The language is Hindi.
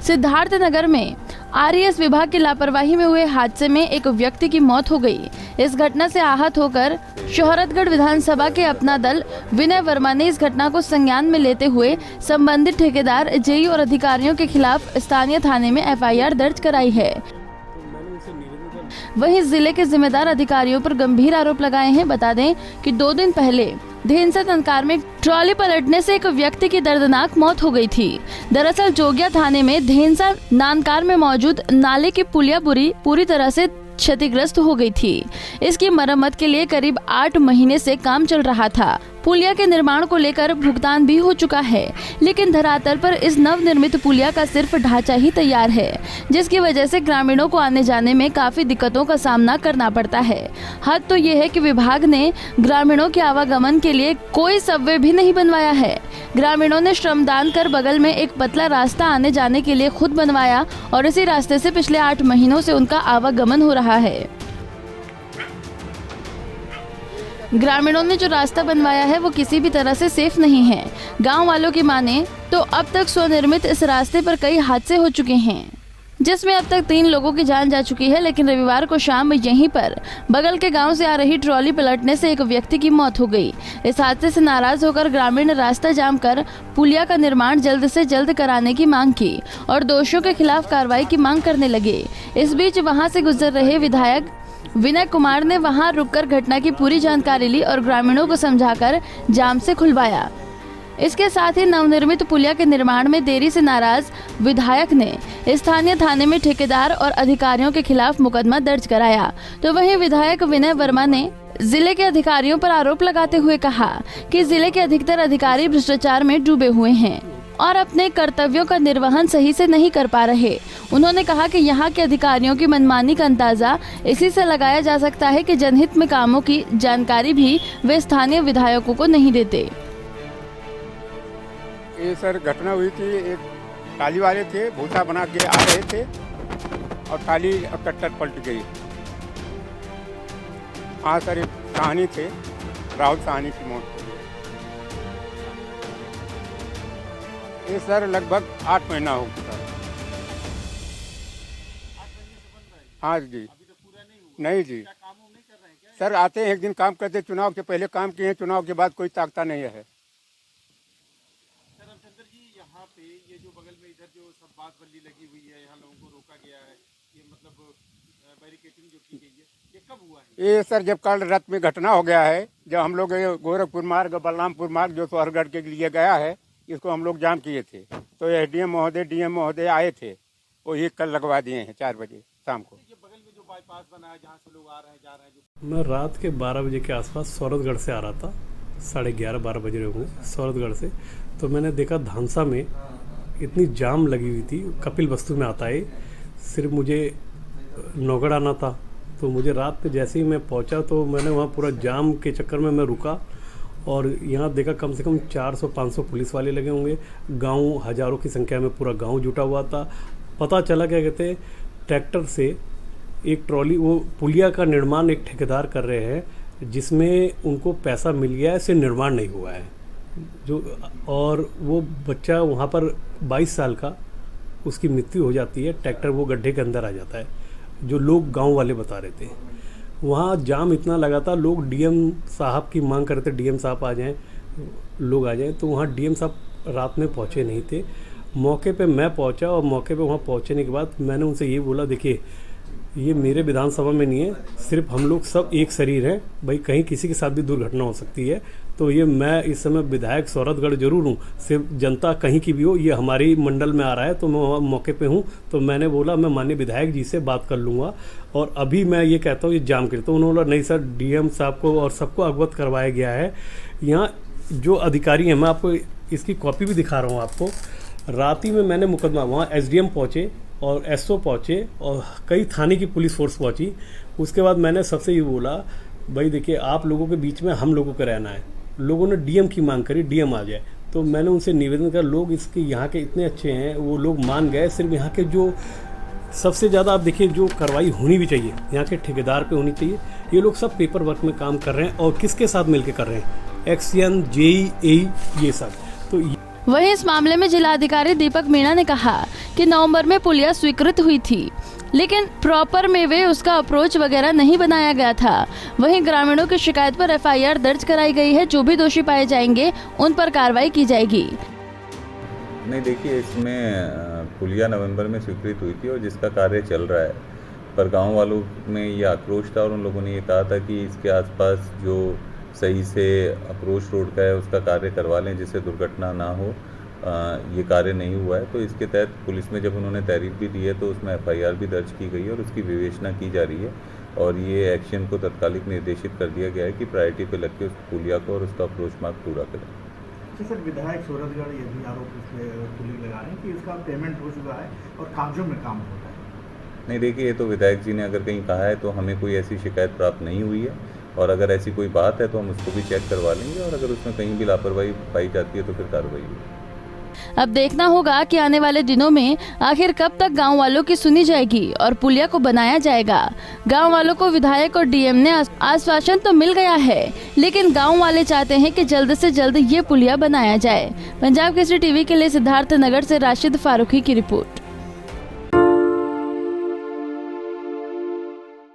सिद्धार्थनगर में आरएएस विभाग की लापरवाही में हुए हादसे में एक व्यक्ति की मौत हो गई। इस घटना से आहत होकर शोहरतगढ़ विधानसभा के अपना दल विनय वर्मा ने इस घटना को संज्ञान में लेते हुए संबंधित ठेकेदार, जेई और अधिकारियों के खिलाफ स्थानीय थाने में एफआईआर दर्ज कराई है। वहीं जिले के जिम्मेदार अधिकारियों पर गंभीर आरोप लगाए हैं। बता दें कि 2 दिन पहले धेंसा तनकार में ट्रॉली पलटने से एक व्यक्ति की दर्दनाक मौत हो गई थी। दरअसल जोगिया थाने में धेंसा नानकार में मौजूद नाले की पुलिया पूरी तरह से क्षतिग्रस्त हो गई थी। इसकी मरम्मत के लिए करीब 8 महीने से काम चल रहा था। पुलिया के निर्माण को लेकर भुगतान भी हो चुका है, लेकिन धरातल पर इस नवनिर्मित पुलिया का सिर्फ ढांचा ही तैयार है, जिसकी वजह से ग्रामीणों को आने जाने में काफी दिक्कतों का सामना करना पड़ता है। हद तो ये है कि विभाग ने ग्रामीणों के आवागमन के लिए कोई सबवे भी नहीं बनवाया है। ग्रामीणों ने श्रमदान कर बगल में एक पतला रास्ता आने जाने के लिए खुद बनवाया और इसी रास्ते से पिछले 8 महीनों से उनका आवागमन हो रहा है। ग्रामीणों ने जो रास्ता बनवाया है वो किसी भी तरह से सेफ नहीं है। गांव वालों की माने तो अब तक स्वनिर्मित इस रास्ते पर कई हादसे हो चुके हैं, जिसमें अब तक 3 लोगों की जान जा चुकी है। लेकिन रविवार को शाम यहीं पर बगल के गांव से आ रही ट्रॉली पलटने से एक व्यक्ति की मौत हो गई। इस हादसे से नाराज होकर ग्रामीण रास्ता जाम कर पुलिया का निर्माण जल्द से जल्द कराने की मांग की और दोषियों के खिलाफ कार्रवाई की मांग करने लगे। इस बीच वहां से गुजर रहे विधायक विनय कुमार ने वहां रुककर घटना की पूरी जानकारी ली और ग्रामीणों को समझाकर जाम से खुलवाया। इसके साथ ही नवनिर्मित पुलिया के निर्माण में देरी से नाराज विधायक ने स्थानीय थाने में ठेकेदार और अधिकारियों के खिलाफ मुकदमा दर्ज कराया। तो वहीं विधायक विनय वर्मा ने जिले के अधिकारियों पर आरोप लगाते हुए कहा कि जिले के अधिकतर अधिकारी भ्रष्टाचार में डूबे हुए हैं और अपने कर्तव्यों का निर्वहन सही से नहीं कर पा रहे। उन्होंने कहा कि यहाँ के अधिकारियों की मनमानी का अंदाजा इसी से लगाया जा सकता है कि जनहित में कामों की जानकारी भी वे स्थानीय विधायकों को नहीं देते। ये सर घटना हुई थी, एक टाली वाले थे, भूसा बना के आ रहे थे और टाली कट्टर पलट गई। हाँ सर, एक साहनी थे, राहुल साहनी की मौत। ये सर लगभग 8 महीना हो चुका है। हाँ जी, नहीं जी सर, आते हैं एक दिन काम करते, चुनाव के पहले काम किए हैं, चुनाव के बाद कोई ताकता नहीं है। यहाँ पे ये जो बगल में इधर जो सब बात बल्ली लगी हुई है, यहाँ लोगों को रोका गया है, ये मतलब बैरिकेडिंग जो की गई है, ये कब हुआ है? ये सर जब कल रात में घटना हो गया है, जब हम लोग गोरखपुर मार्ग, बलरामपुर मार्ग जो सोहरगढ़ के लिए गया है, इसको हम लोग जाम किए थे। तो एसडीएम महोदय, डीएम महोदय आए थे, वो ये कल लगवा दिए हैं 4 बजे शाम को। ये बगल में जो बाईपास बना है, जहाँ से लोग आ रहे हैं, जा रहे हैं। मैं रात के 12 बजे के आसपास सौरतगढ़ से आ रहा था, 11:30-12 बज रहे होंगे सौरतगढ़ से। तो मैंने देखा धांसा में इतनी जाम लगी हुई थी। कपिल वस्तु में आता है, सिर्फ मुझे नौगढ़ आना था। तो मुझे रात पे जैसे ही मैं पहुंचा तो मैंने वहाँ पूरा जाम के चक्कर में मैं रुका और यहाँ देखा कम से कम 400-500 पुलिस वाले लगे होंगे। गांव हज़ारों की संख्या में पूरा गांव जुटा हुआ था। पता चला क्या कहते हैं, ट्रैक्टर से एक ट्रॉली, वो पुलिया का निर्माण एक ठेकेदार कर रहे हैं, जिसमें उनको पैसा मिल गया है, इससे निर्माण नहीं हुआ है जो। और वो बच्चा वहाँ पर 22 साल का, उसकी मृत्यु हो जाती है। ट्रैक्टर वो गड्ढे के अंदर आ जाता है, जो लोग गांव वाले बता रहे थे। वहाँ जाम इतना लगा था, लोग डीएम साहब की मांग कर रहे थे, डीएम साहब आ जाएं, लोग आ जाएं। तो वहाँ डीएम साहब रात में पहुँचे नहीं थे। मौके पे मैं पहुँचा और मौके पे वहाँ पहुँचने के बाद मैंने उनसे ये बोला, देखिए ये मेरे विधानसभा में नहीं है, सिर्फ हम लोग सब एक शरीर हैं भाई, कहीं किसी के साथ भी दुर्घटना हो सकती है। तो ये मैं इस समय विधायक सौरतगढ़ जरूर हूँ, सिर्फ जनता कहीं की भी हो, ये हमारी मंडल में आ रहा है तो मैं मौके पे हूँ। तो मैंने बोला मैं माननीय विधायक जी से बात कर लूँगा और अभी मैं ये कहता हूँ ये जाम कर। तो उन्होंने बोला नहीं सर, डीएम साहब को और सबको अवगत करवाया गया है। यहाँ जो अधिकारी हैं, मैं आपको इसकी कॉपी भी दिखा रहा हूँ आपको। रात ही में मैंने मुकदमा, वहाँ एसडीएम पहुँचे और एसओ पहुँचे और कई थाने की पुलिस फोर्स पहुँची। उसके बाद मैंने सबसे ये बोला, भाई देखिए आप लोगों के बीच में हम लोगों को रहना है। लोगों ने डीएम की मांग करी, डीएम आ जाए। तो मैंने उनसे निवेदन करा, लोग इसके यहाँ के इतने अच्छे हैं, वो लोग मान गए। सिर्फ यहाँ के जो सबसे ज़्यादा आप देखिए जो कार्रवाई होनी भी चाहिए यहाँ के ठेकेदार पे होनी चाहिए। ये लोग सब पेपर वर्क में काम कर रहे हैं और किसके साथ मिलकर कर रहे हैं, एक्सएन, जेई, ये सब। तो वहीं इस मामले में जिलाधिकारी दीपक मीणा ने कहा कि नवंबर में पुलिया स्वीकृत हुई थी, लेकिन प्रॉपर में वे उसका अप्रोच वगैरह नहीं बनाया गया था। वहीं ग्रामीणों की शिकायत पर एफआईआर दर्ज कराई गई है। जो भी दोषी पाए जाएंगे उन पर कार्रवाई की जाएगी। नहीं, देखिए, इसमें पुलिया नवंबर में स्वीकृत हुई थी और जिसका कार्य चल रहा है, पर गांव वालों में ये आक्रोश था और उन लोगों ने ये कहा था कि इसके आसपास जो सही से अप्रोच रोड का है उसका कार्य करवा लें जिससे दुर्घटना ना हो। ये कार्य नहीं हुआ है, तो इसके तहत पुलिस में जब उन्होंने तहरीर भी दी है तो उसमें एफआईआर भी दर्ज की गई है और उसकी विवेचना की जा रही है और ये एक्शन को तत्कालिक निर्देशित कर दिया गया है कि प्रायोरिटी पे लग के उस पुलिया को और उसका अप्रोच मार्ग पूरा करें। सर, विधायक सूरजगढ़ ये भी आरोप इस पे पुलिस लगा रहे हैं कि इसका पेमेंट हो चुका है और कागजों में काम हो रहा है। नहीं, देखिए, ये तो विधायक जी ने अगर कहीं कहा है तो हमें कोई ऐसी शिकायत प्राप्त नहीं हुई है और अगर ऐसी कोई बात है तो हम उसको भी चेक करवा लेंगे और अगर उसमें कहीं भी लापरवाही पाई जाती है तो फिर कार्रवाई होगी। अब देखना होगा कि आने वाले दिनों में आखिर कब तक गांव वालों की सुनी जाएगी और पुलिया को बनाया जाएगा। गांव वालों को विधायक और डीएम ने आश्वासन तो मिल गया है, लेकिन गांव वाले चाहते हैं कि जल्द से जल्द ये पुलिया बनाया जाए। पंजाब केसरी टीवी के लिए सिद्धार्थ नगर से राशिद फारूकी की रिपोर्ट।